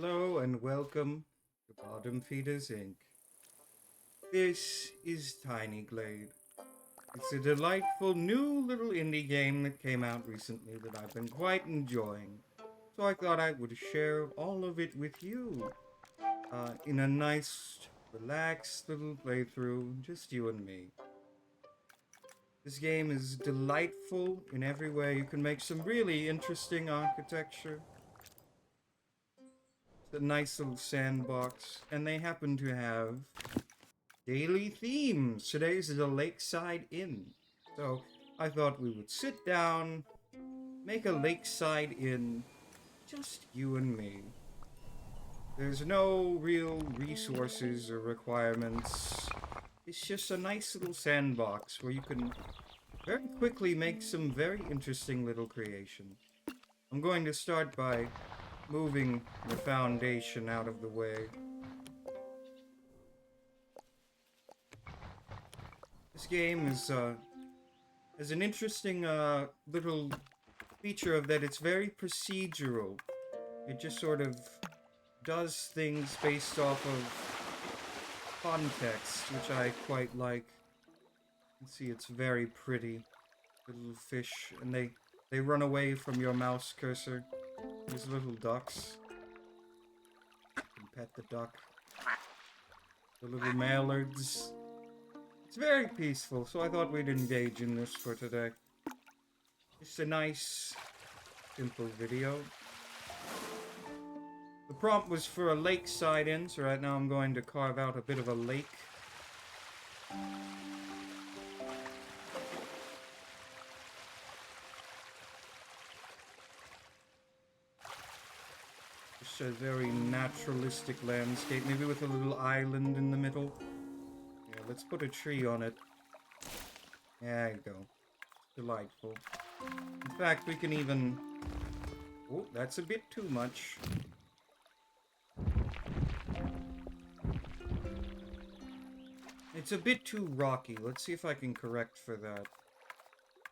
Hello and welcome to Bottom Feeders Inc. This is Tiny Glade. It's a delightful new little indie game that came out recently that I've been quite enjoying. So I thought I would share all of it with you in a nice, relaxed little playthrough, just you and me. This game is delightful in every way. You can make some really interesting architecture. It's a nice little sandbox, and they happen to have daily themes. Today's is a Lakeside Inn. So I thought we would sit down, make a Lakeside Inn, just you and me. There's no real resources or requirements. It's just a nice little sandbox where you can very quickly make some very interesting little creations. I'm going to start by moving the foundation out of the way. This game is has an interesting little feature of that it's very procedural. It just sort of does things based off of context, which I quite like. You can see it's very pretty. The little fish, and they run away from your mouse cursor. These little ducks. You can pet the duck. The little mallards. It's very peaceful, so I thought we'd engage in this for today. Just a nice, simple video. The prompt was for a lakeside inn, so right now I'm going to carve out a bit of a lake. Just a very naturalistic landscape, maybe with a little island in the middle. Yeah, let's put a tree on it. There you go. Delightful. In fact, we can even... Oh, that's a bit too much. It's a bit too rocky. Let's see if I can correct for that.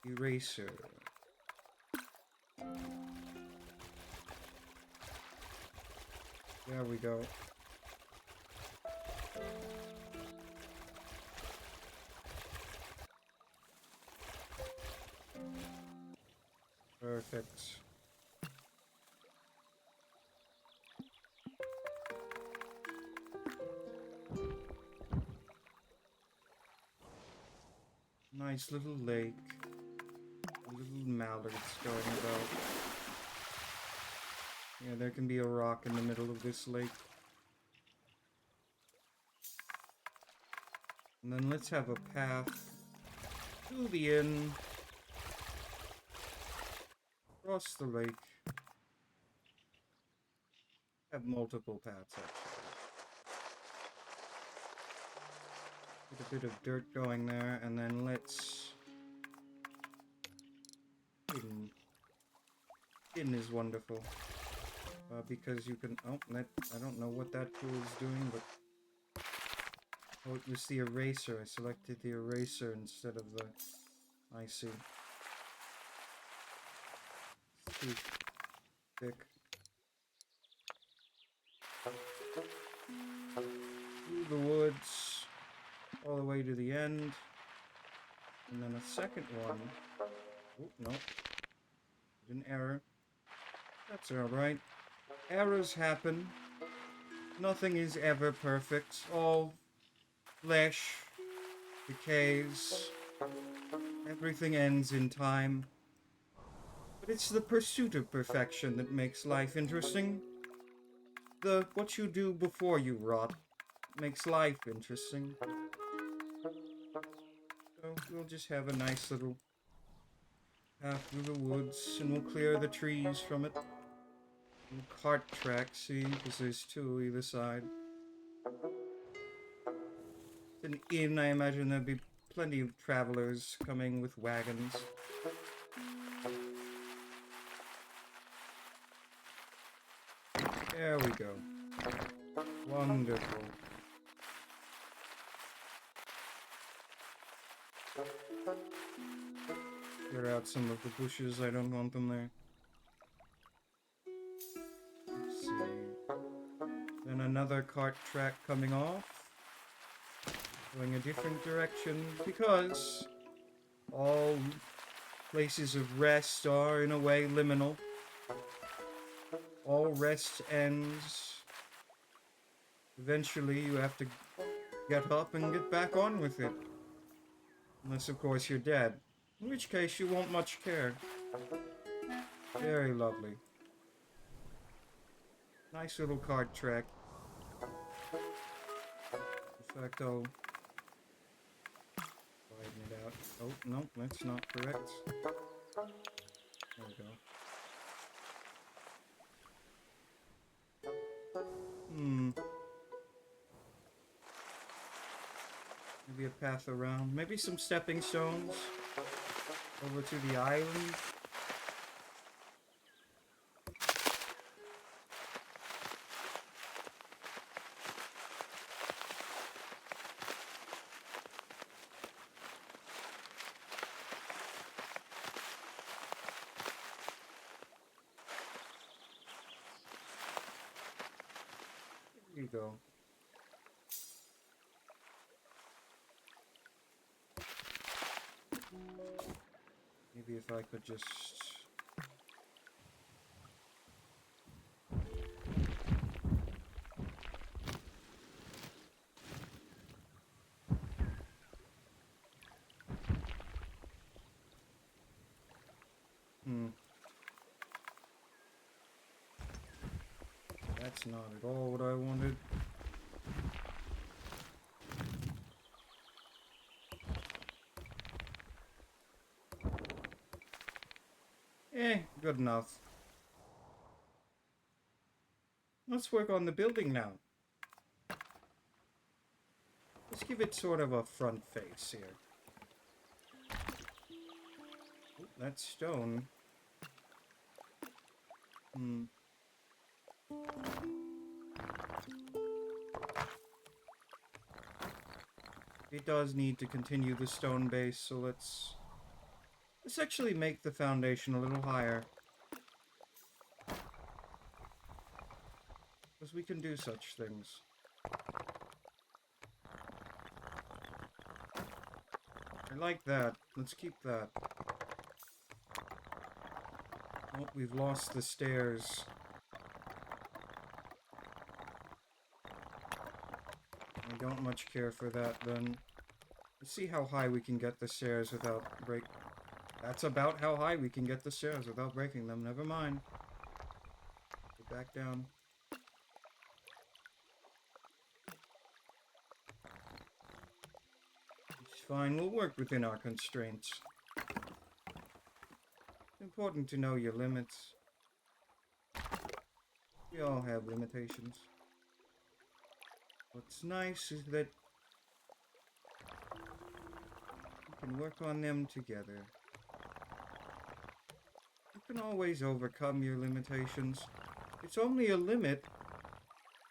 Eraser. There we go. Perfect. Nice little lake. Little mallards going about. Yeah, there can be a rock in the middle of this lake. And then let's have a path to the inn. Across the lake. Have multiple paths actually. Get a bit of dirt going there, and then let's... Hidden is wonderful. Because you can... Oh, I don't know what that tool is doing, but... Oh, it was the eraser. I selected the eraser instead of the... I see. It's too thick. Through the woods, all the way to the end. And then a second one. Oh, no. An error. That's alright. Errors happen. Nothing is ever perfect. All flesh decays. Everything ends in time. But it's the pursuit of perfection that makes life interesting. What you do before you rot makes life interesting. So we'll just have a nice little path through the woods, and we'll clear the trees from it. Little cart track, see, because there's two either side. It's an inn, I imagine there'd be plenty of travelers coming with wagons. There we go. Wonderful. Clear out some of the bushes, I don't want them there. Let's see. And another cart track coming off. Going a different direction because all places of rest are in a way liminal. All rest ends. Eventually you have to get up and get back on with it. Unless of course you're dead. In which case you won't much care. Very lovely. Nice little cart track. In fact, I'll widen it out. Oh, no, that's not correct. There we go. Maybe a path around. Maybe some stepping stones over to the island. There you go. Maybe if I could just... That's not at all what I wanted. Good enough. Let's work on the building now. Let's give it sort of a front face here. Oh, that's stone. It does need to continue the stone base, so let's actually make the foundation a little higher. Because we can do such things. I like that. Let's keep that. Oh, we've lost the stairs. I don't much care for that then. Let's see how high we can get the stairs without break. That's about how high we can get the stairs without breaking them. Never mind. Go back down. It's fine. We'll work within our constraints. It's important to know your limits. We all have limitations. What's nice is that we can work on them together. You can always overcome your limitations. It's only a limit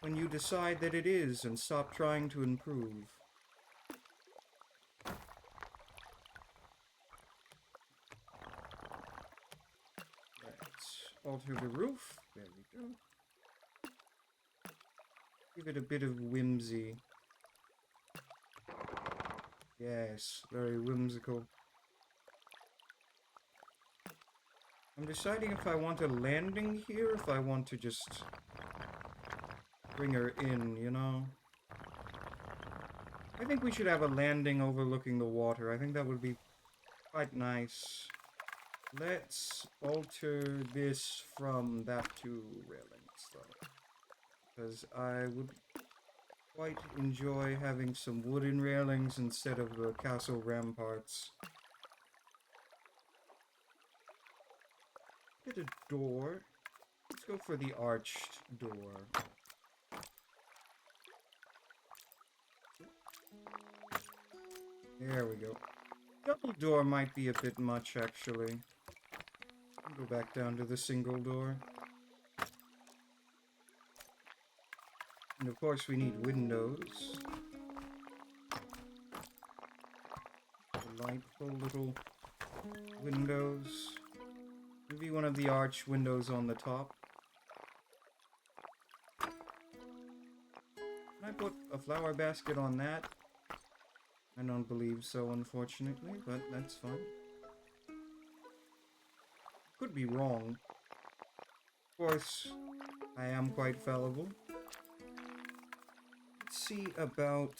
when you decide that it is and stop trying to improve. Let's alter the roof. There we go. Give it a bit of whimsy. Yes, very whimsical. I'm deciding if I want a landing here, if I want to just bring her in, you know? I think we should have a landing overlooking the water. I think that would be quite nice. Let's alter this from that to railings, though. Because I would quite enjoy having some wooden railings instead of the castle ramparts. Get a door. Let's go for the arched door. There we go. Double door might be a bit much, actually. I'll go back down to the single door. And of course we need windows. Delightful little windows. Maybe one of the arch windows on the top. Can I put a flower basket on that? I don't believe so, unfortunately, but that's fine. Could be wrong. Of course, I am quite fallible. Let's see about...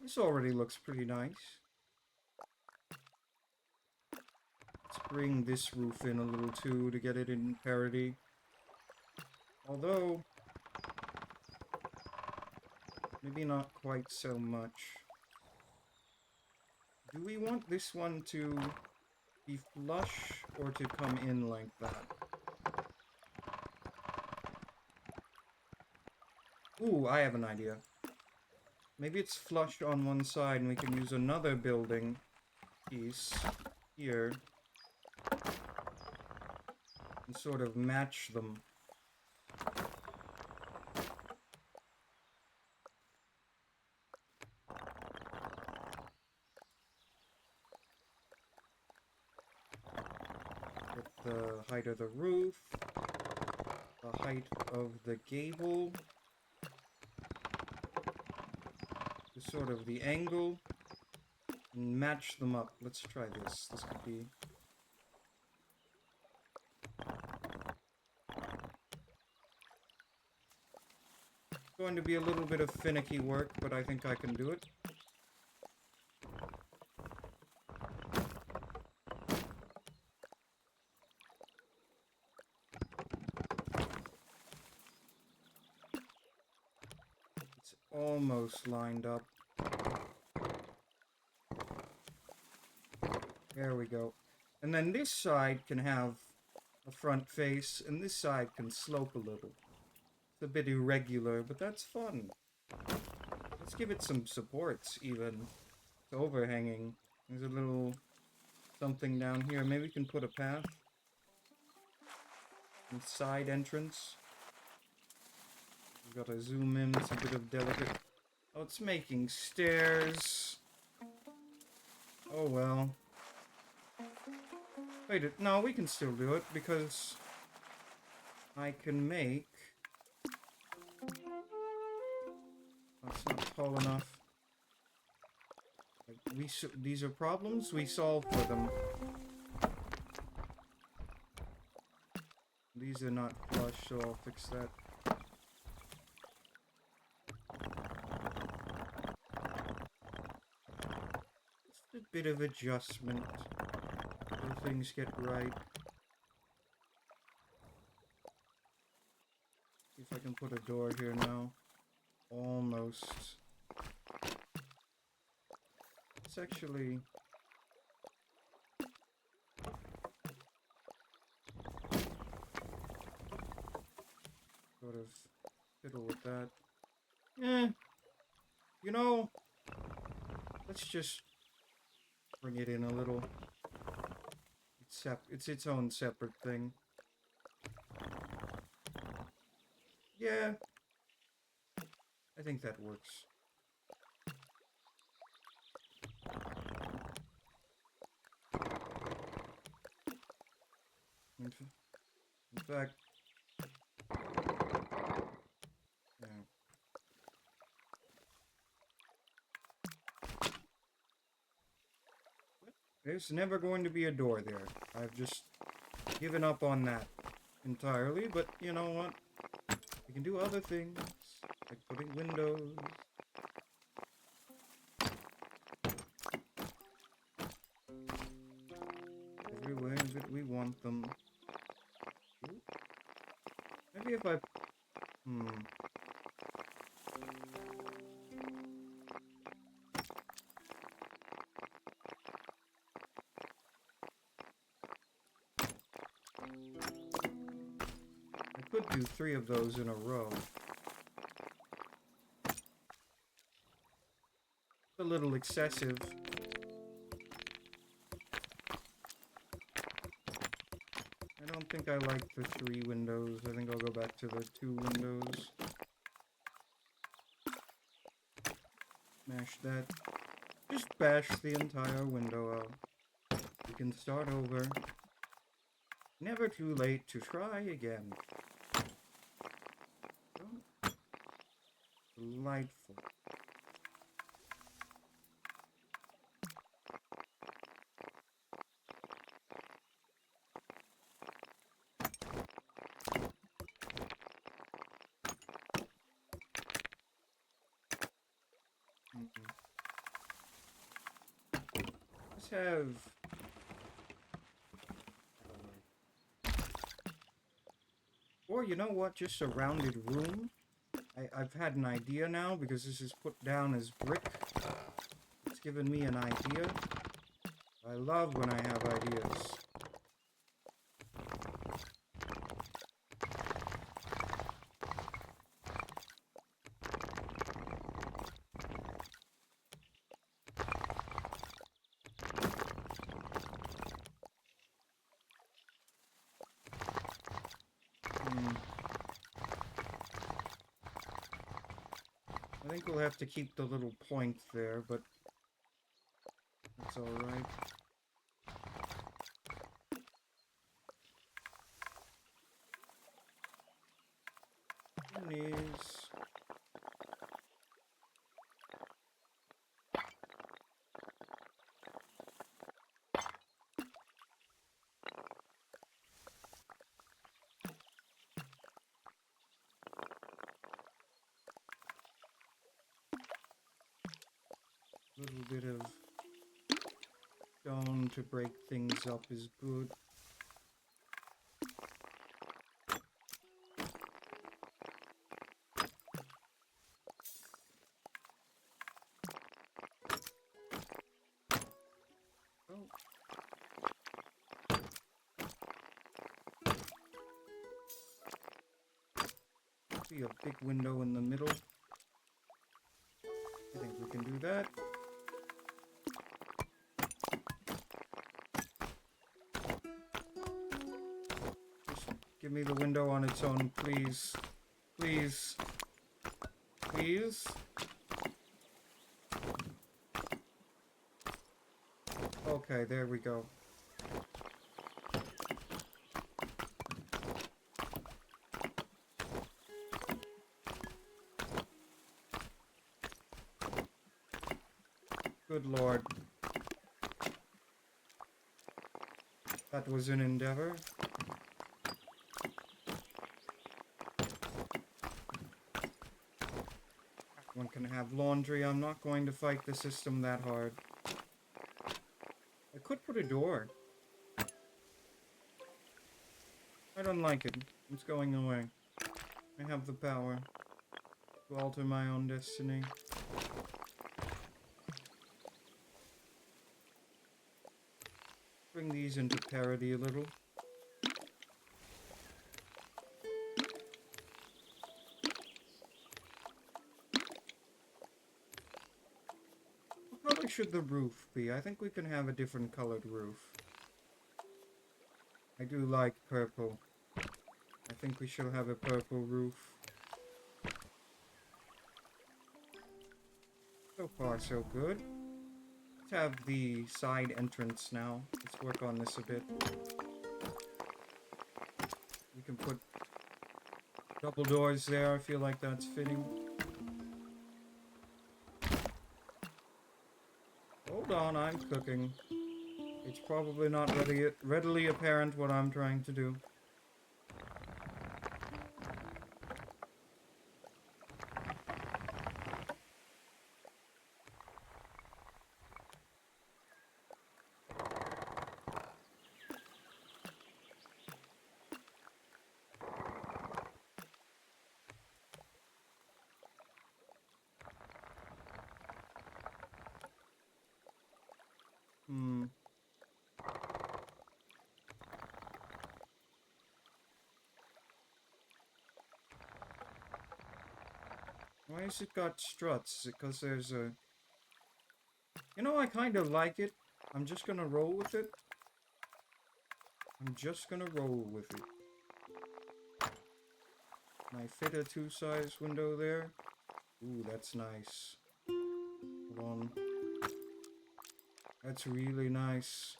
This already looks pretty nice. Let's bring this roof in a little too to get it in parity. Although, maybe not quite so much. Do we want this one to be flush or to come in like that? Ooh, I have an idea. Maybe it's flush on one side and we can use another building piece here and sort of match them. Get the height of the roof, the height of the gable, sort of the angle, and match them up. Let's try this. This could be... going to be a little bit of finicky work, but I think I can do it. It's almost lined up. There we go. And then this side can have a front face, and this side can slope a little. It's a bit irregular, but that's fun. Let's give it some supports, even. It's overhanging. There's a little something down here. Maybe we can put a path. And side entrance. We've got to zoom in. It's a bit of delicate... Oh, it's making stairs. Oh, well. Wait, no, we can still do it, because I can make... That's not tall enough. These are problems, we solve for them. These are not flush, so I'll fix that. Just a bit of adjustment. Till things get right. See if I can put a door here now. Almost. It's actually... sort of fiddle with that. You know, let's just bring it in a little. It's its own separate thing. Yeah, I think that works. In fact, yeah. There's never going to be a door there. I've just given up on that entirely, but you know what? We can do other things, like putting windows. Everywhere that we want them. Maybe if I... I could do 3 of those in a row. It's a little excessive. I don't think I like the 3 windows. I think I'll go back to the 2 windows. Smash that. Just bash the entire window out. We can start over. Never too late to try again. Oh, delightful. Let's have... Or you know what? Just a rounded room. I've had an idea now because this is put down as brick. It's given me an idea. I love when I have ideas. I think we'll have to keep the little point there, but that's alright. Knees. A little bit of stone to break things up is good. See a big window in the middle. I think we can do that. Just give me the window on its own, please. Please. Please. Okay, there we go. Good Lord. That was an endeavor. One can have laundry. I'm not going to fight the system that hard. I could put a door. I don't like it. It's going away. I have the power to alter my own destiny. Bring these into parity a little. What color should the roof be? I think we can have a different colored roof. I do like purple. I think we should have a purple roof. So far, so good. Let's have the side entrance now. Let's work on this a bit. We can put double doors there. I feel like that's fitting. Hold on, I'm cooking. It's probably not readily apparent what I'm trying to do. Why has it got struts? Is it because there's a... You know, I kind of like it. I'm just gonna roll with it. I'm just gonna roll with it. Can I fit a two-size window there? Ooh, that's nice. Hold on. That's really nice.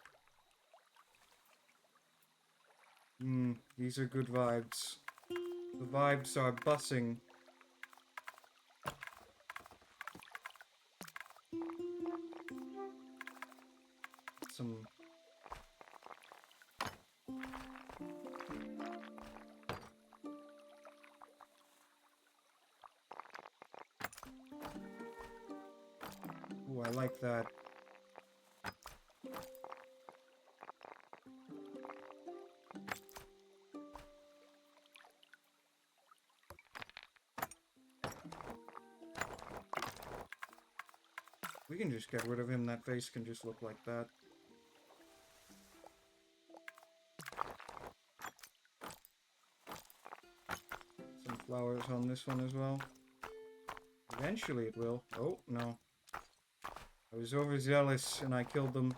These are good vibes. The vibes are bussing. Some... Ooh, I like that. We can just get rid of him. That face can just look like that. Some flowers on this one as well. Eventually it will. Oh, no. I was overzealous and I killed them.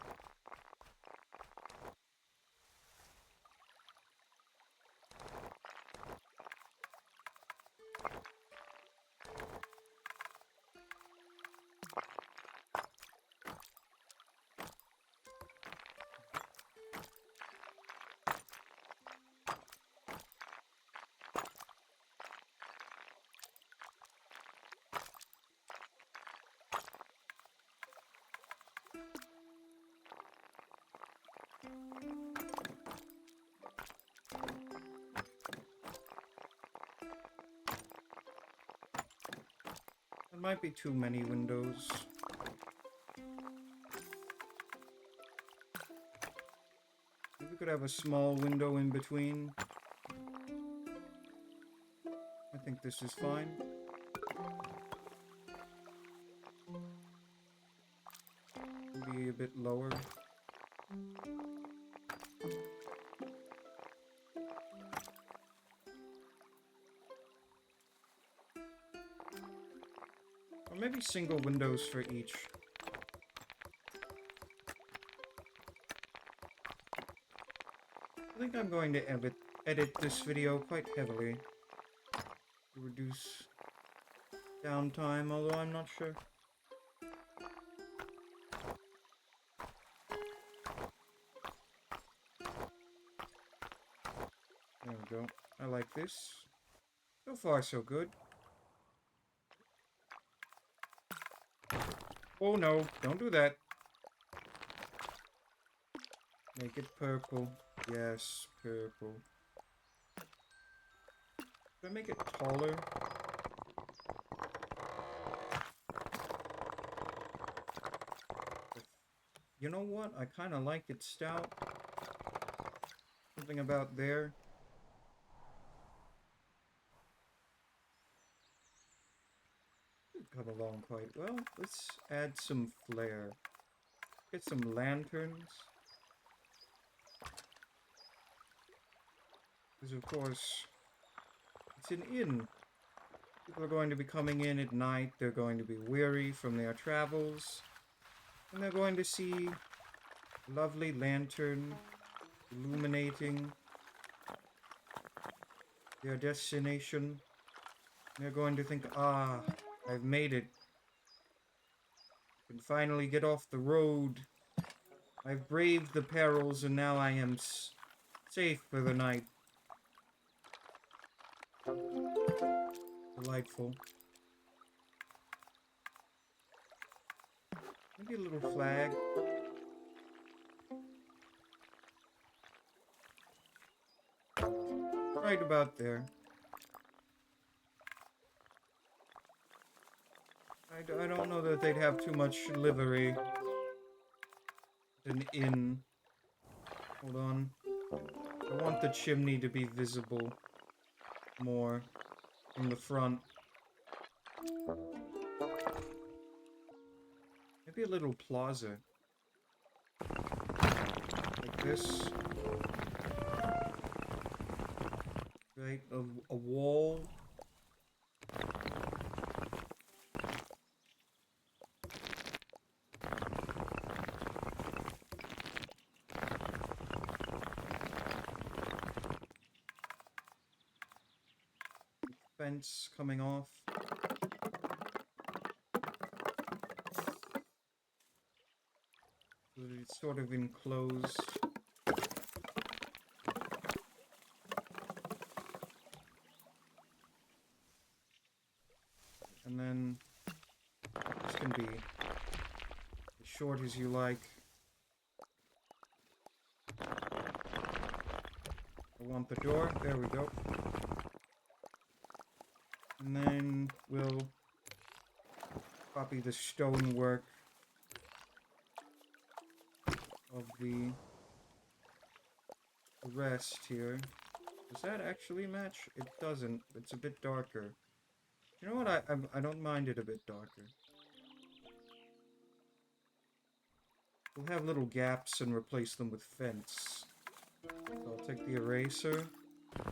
There might be too many windows. Maybe we could have a small window in between. I think this is fine. Maybe a bit lower. Or maybe single windows for each. I think I'm going to edit this video quite heavily to reduce downtime, although I'm not sure. There we go. I like this. So far, so good. Oh no, don't do that. Make it purple. Yes, purple. Should I make it taller? You know what? I kind of like it stout. Something about there. Come along quite well. Let's add some flair. Get some lanterns. Because of course, it's an inn. People are going to be coming in at night. They're going to be weary from their travels. And they're going to see a lovely lantern illuminating their destination. They're going to think, ah, I've made it. I can finally get off the road. I've braved the perils and now I am safe for the night. Delightful. Maybe a little flag. Right about there. I don't know that they'd have too much livery. An inn. Hold on. I want the chimney to be visible more from the front. Maybe a little plaza. Like this. Right? A wall. Fence coming off. So that it's sort of enclosed. short as you like. I want the door. There we go. And then we'll copy the stonework of the rest here. Does that actually match? It doesn't. It's a bit darker. You know what? I don't mind it a bit darker. We'll have little gaps and replace them with fence. So I'll take the eraser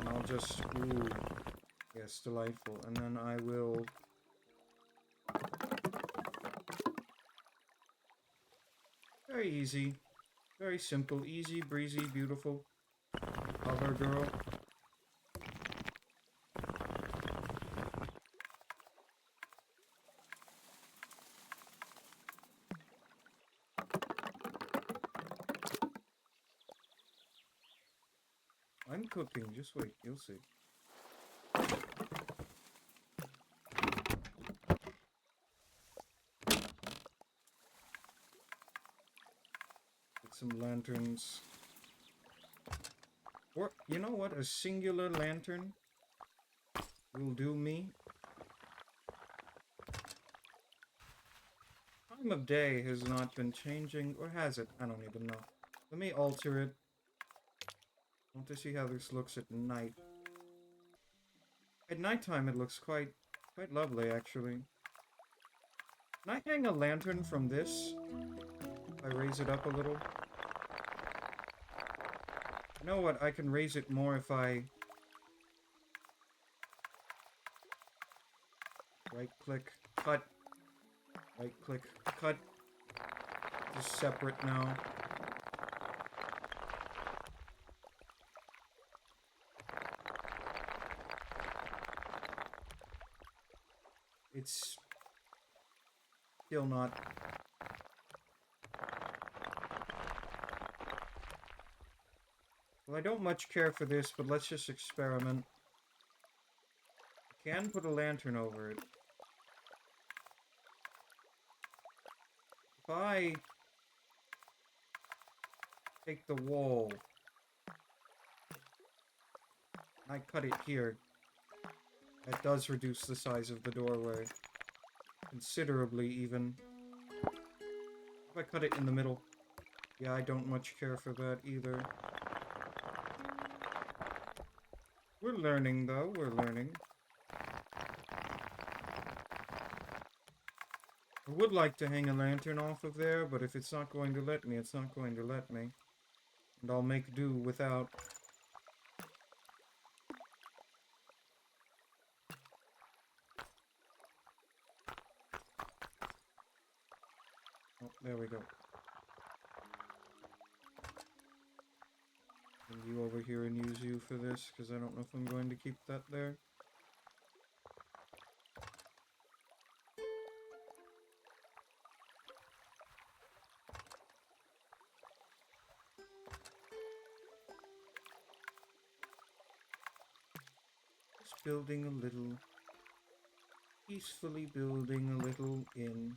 and I'll just... Ooh. Yes, delightful. And then I will... Very easy. Very simple. Easy, breezy, beautiful. Cover girl. I'm cooking. Just wait. You'll see. Get some lanterns. Or, you know what? A singular lantern will do me. Time of day has not been changing. Or has it? I don't even know. Let me alter it. I want to see how this looks at night. At nighttime it looks quite lovely, actually. Can I hang a lantern from this? If I raise it up a little? You know what? I can raise it more if I... Right-click, cut. Right-click, cut. Just separate now. It's still not... Well, I don't much care for this, but let's just experiment. I can put a lantern over it. If I take the wall, I cut it here. That does reduce the size of the doorway. Considerably, even. If I cut it in the middle. Yeah, I don't much care for that either. We're learning, though. We're learning. I would like to hang a lantern off of there, but if it's not going to let me, it's not going to let me. And I'll make do without. Oh, there we go. Bring you over here and use you for this, because I don't know if I'm going to keep that there. Just building a little, peacefully building a little inn.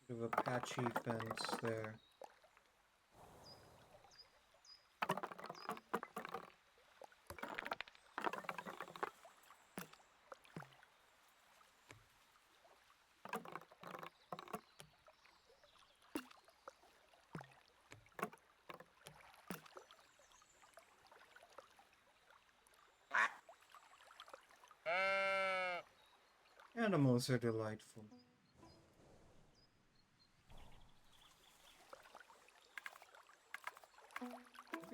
Bit of a patchy fence there. Animals are delightful.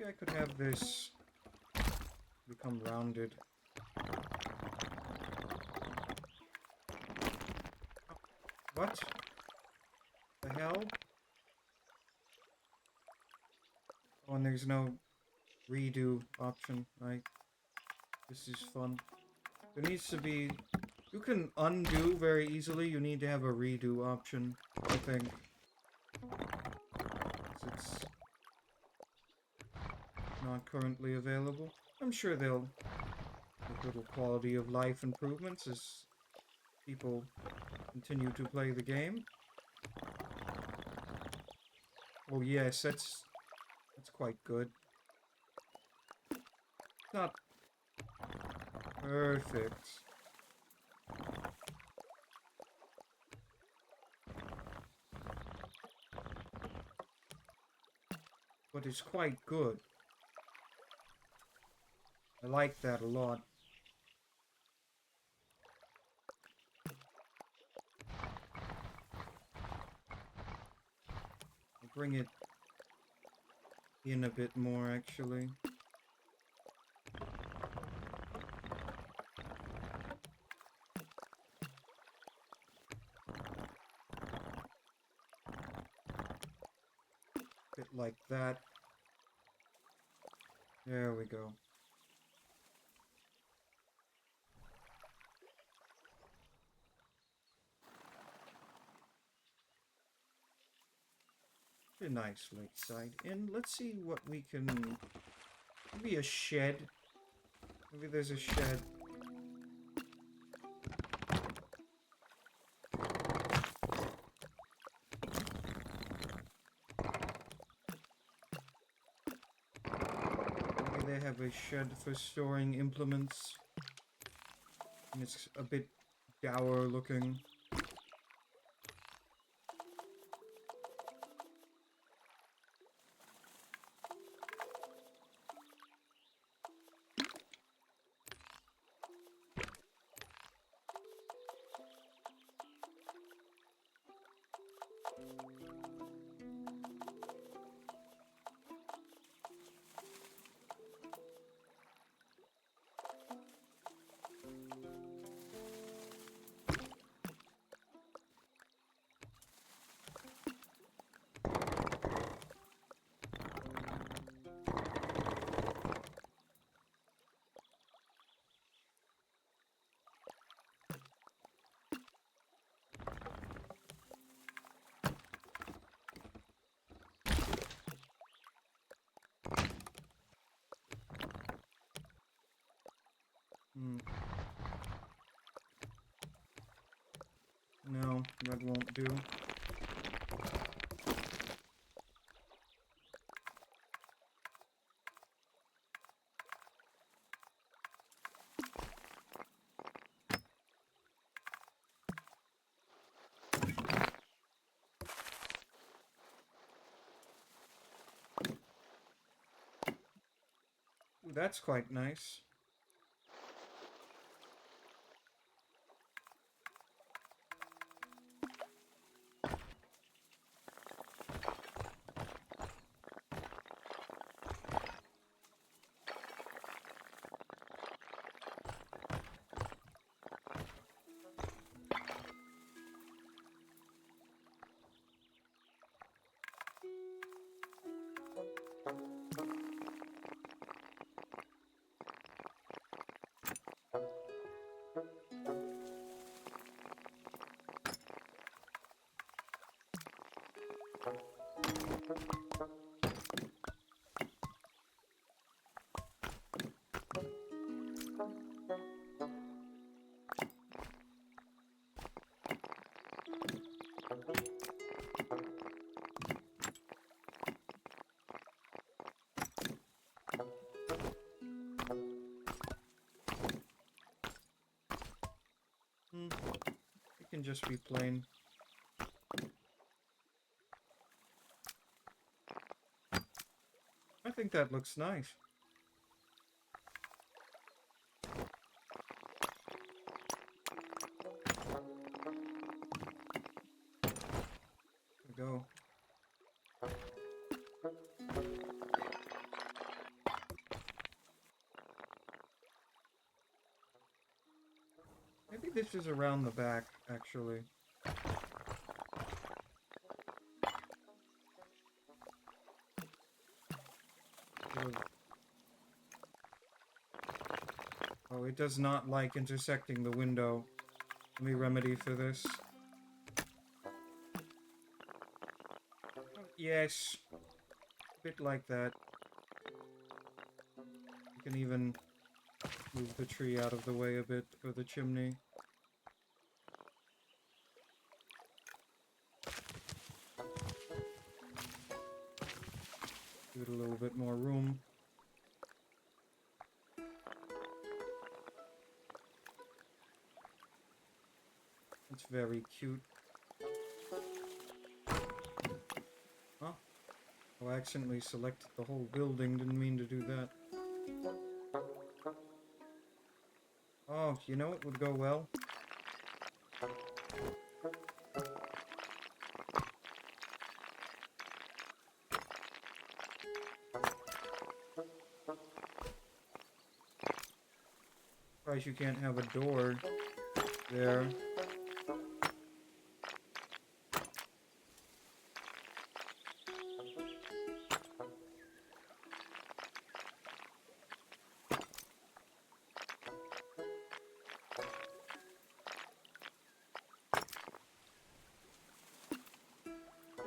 Maybe I could have this become rounded. What the hell? Oh, and there's no redo option, right? This is fun. There needs to be... You can undo very easily. You need to have a redo option, I think. It's not currently available. I'm sure they'll make little quality of life improvements as people continue to play the game. Oh yes, that's quite good. Not perfect. But it's quite good. I like that a lot. I'll bring it in a bit more, actually. Bit like that. There we go. Pretty nice lakeside. And let's see what we can... Maybe a shed. Maybe there's a shed. Maybe they have a shed for storing implements. And it's a bit dour looking. No, that won't do. Ooh, that's quite nice. It can just be plain. I think that looks nice. There we go. think this is around the back, actually. Oh, it does not like intersecting the window. Let me remedy for this. Yes. A bit like that. You can even move the tree out of the way a bit for the chimney. Give it a little bit more room. It's very cute. Huh? Oh, I accidentally selected the whole building. Didn't mean to do that. Oh, you know what would go well? Surprised you can't have a door there.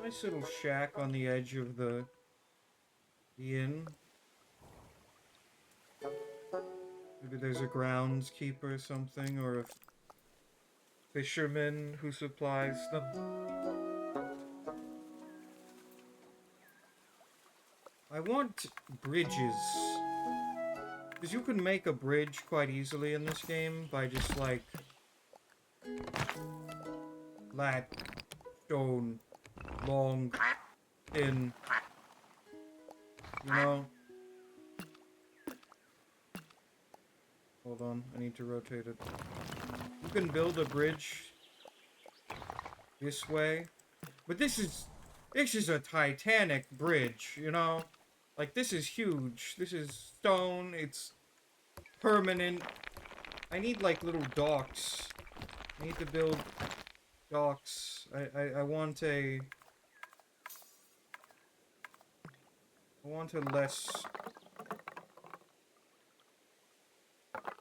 Nice little shack on the edge of the inn. Maybe there's a groundskeeper or something, or a fisherman who supplies them. I want bridges. Because you can make a bridge quite easily in this game by just, like, flat, stone, long, thin, you know? Hold on, I need to rotate it. You can build a bridge this way, but this is a Titanic bridge, you know? Like, this is huge. This is stone, it's permanent. I need, like, little docks. I need to build docks. I want a less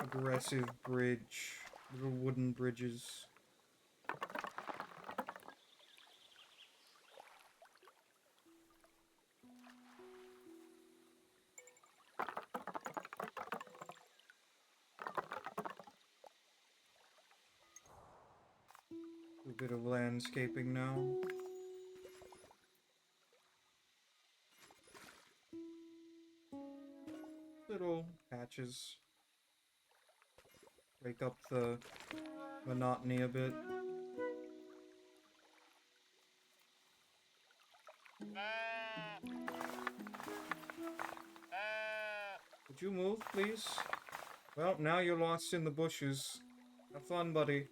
aggressive bridge. Little wooden bridges. A bit of landscaping now. Little patches. Break up the monotony a bit. Would you move, please? Well, now you're lost in the bushes. Have fun, buddy.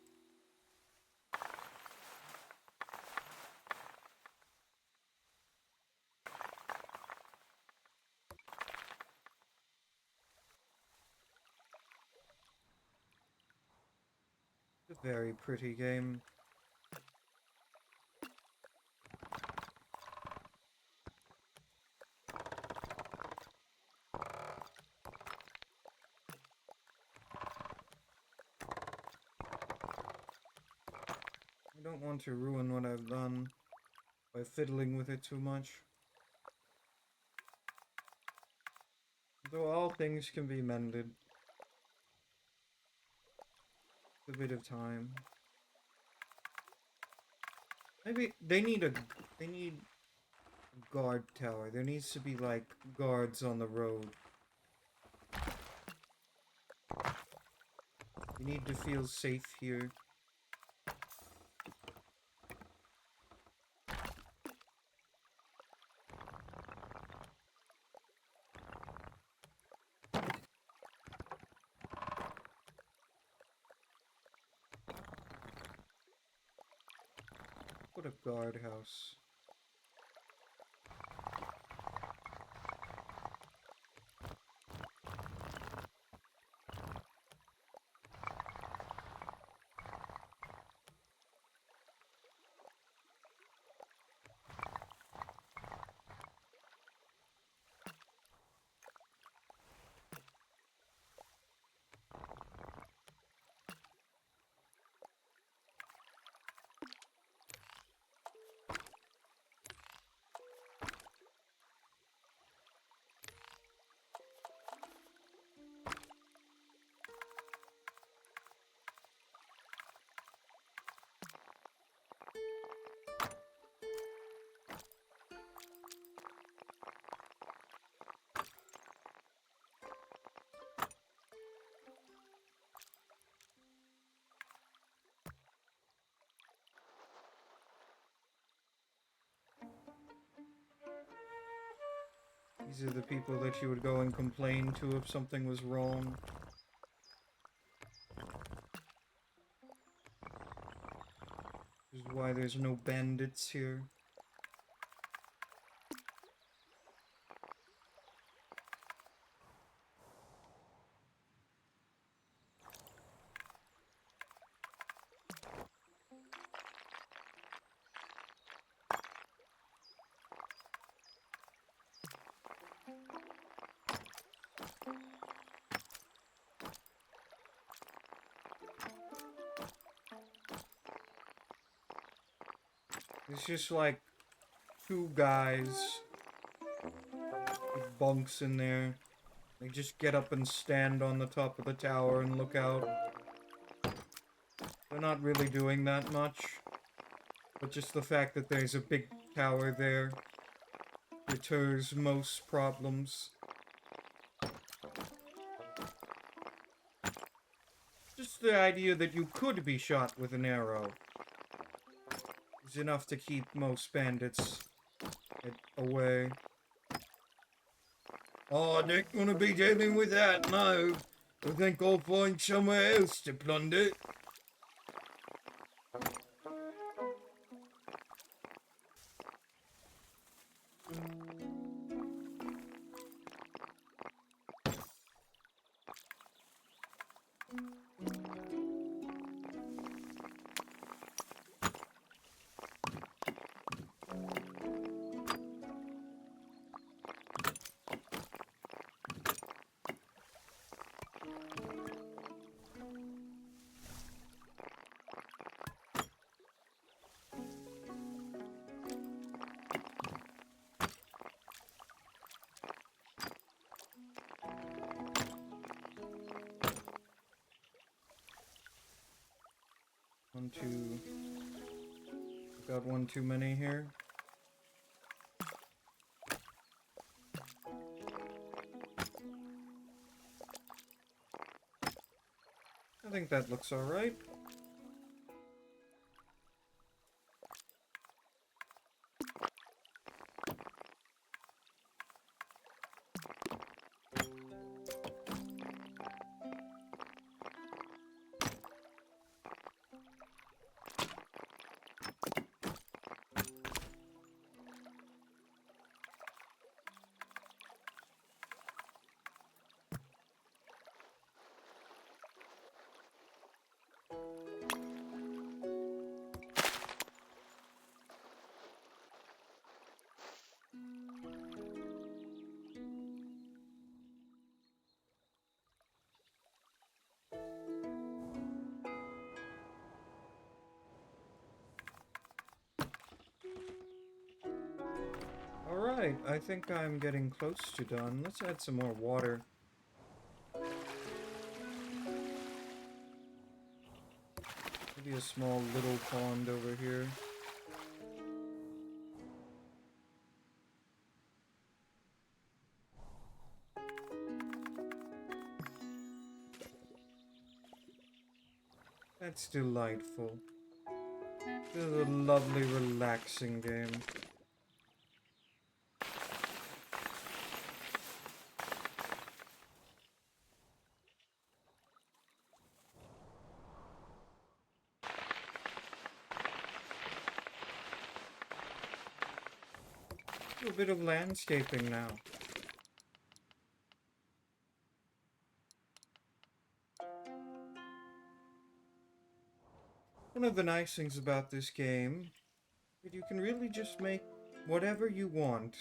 It's a very pretty game. I don't want to ruin what I've done by fiddling with it too much. Though all things can be mended. A bit of time. Maybe they need a guard tower. There needs to be like guards on the road. You need to feel safe here. Put a guardhouse. These are the people that you would go and complain to if something was wrong. This is why there's no bandits here. It's just like two guys with bunks in there. They just get up and stand on the top of the tower and look out. They're not really doing that much. But just the fact that there's a big tower there deters most problems. Just the idea that you could be shot with an arrow is enough to keep most bandits away. Oh, I ain't gonna be dealing with that, no. I think I'll find somewhere else to plunder. One, two. Got one too many here. I think that looks alright. Alright, I think I'm getting close to done. Let's add some more water. Maybe a small little pond over here. That's delightful. This is a lovely, relaxing game. Do a bit of landscaping now. One of the nice things about this game is that you can really just make whatever you want.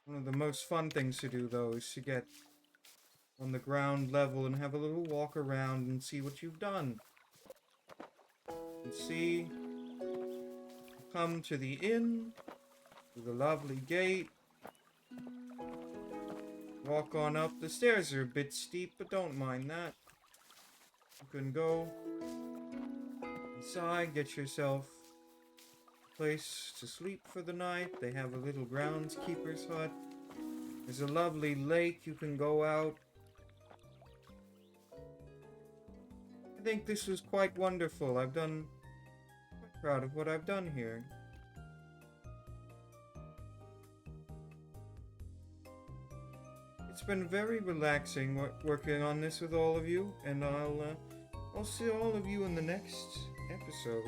One of the most fun things to do, though, is to get on the ground level and have a little walk around and see what you've done. And see, you come to the inn, to the lovely gate, walk on up. The stairs are a bit steep, but don't mind that. You can go inside, get yourself a place to sleep for the night. They have a little groundskeeper's hut. There's a lovely lake you can go out. I think this was quite wonderful. I'm quite proud of what I've done here. It's been very relaxing working on this with all of you, and I'll see all of you in the next episode.